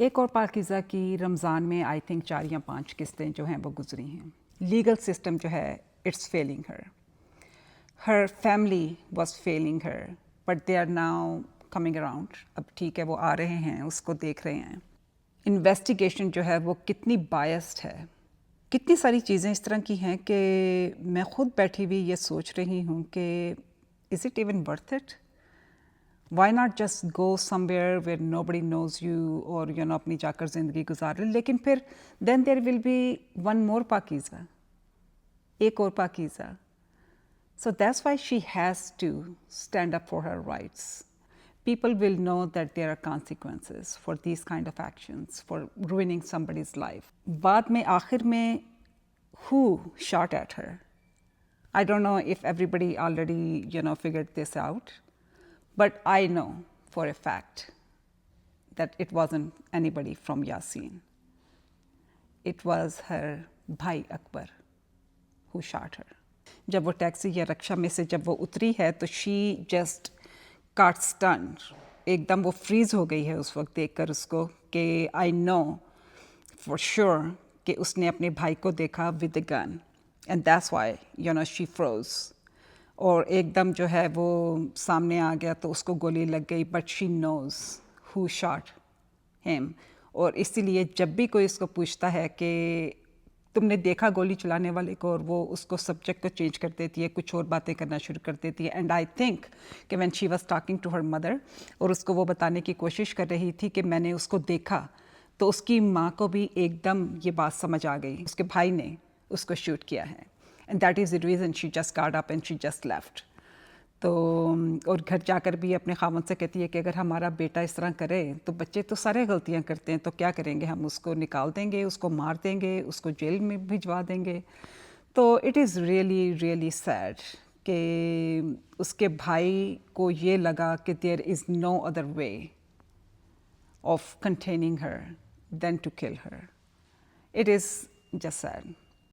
एक और पाकीज़ा की रमज़ान में आई थिंक 4 या 5 किस्तें जो हैं वो गुजरी हैं। लीगल सिस्टम जो है it's failing her family was failing her, but they are now coming around. अब ठीक है, वो आ रहे हैं, उसको देख रहे हैं। इन्वेस्टिगेशन जो है वो कितनी बायस्ड है, कितनी सारी चीज़ें इस तरह की हैं कि मैं खुद बैठी हुई ये सोच रही हूँ कि is it even worth it? Why not just go somewhere where nobody knows you और अपनी जाकर ज़िंदगी गुजार ले। लेकिन फिर then there will be one more Pakeezah, एक और Pakeezah. So that's why she has to stand up for her rights. People will know that there are consequences for these kind of actions, for ruining somebody's life. बाद में आखिर में who shot at her? I don't know if everybody already figured this out. But I know for a fact that it wasn't anybody from Yasin. It was her भाई Akbar who shot her. जब वो taxi या rickshaw में से जब वो उतरी है तो she just got stunned. एकदम वो फ्रीज हो गई है उस वक्त देखकर उसको कि I know for sure कि उसने अपने भाई को देखा with a gun and that's why she froze. और एकदम जो है वो सामने आ गया तो उसको गोली लग गई, but she knows who shot him. और इसीलिए जब भी कोई उसको पूछता है कि तुमने देखा गोली चलाने वाले को, और वो उसको सब्जेक्ट को चेंज कर देती है, कुछ और बातें करना शुरू कर देती है। एंड आई थिंक कि when she was talking to her mother और उसको वो बताने की कोशिश कर रही थी कि मैंने उसको देखा, तो उसकी माँ को भी एकदम ये बात समझ आ गई, उसके भाई ने उसको शूट किया है। And that is the reason she just got up and she just left. तो और घर जाकर भी अपने खामद से कहती है कि अगर हमारा बेटा इस तरह करे तो बच्चे तो सारे गलतियां करते हैं, तो क्या करेंगे हम? उसको निकाल देंगे, उसको मार देंगे, उसको जेल में भिजवा देंगे। तो it is really really sad कि उसके भाई को ये लगा कि there is no other way of containing her than to kill her. It is just sad.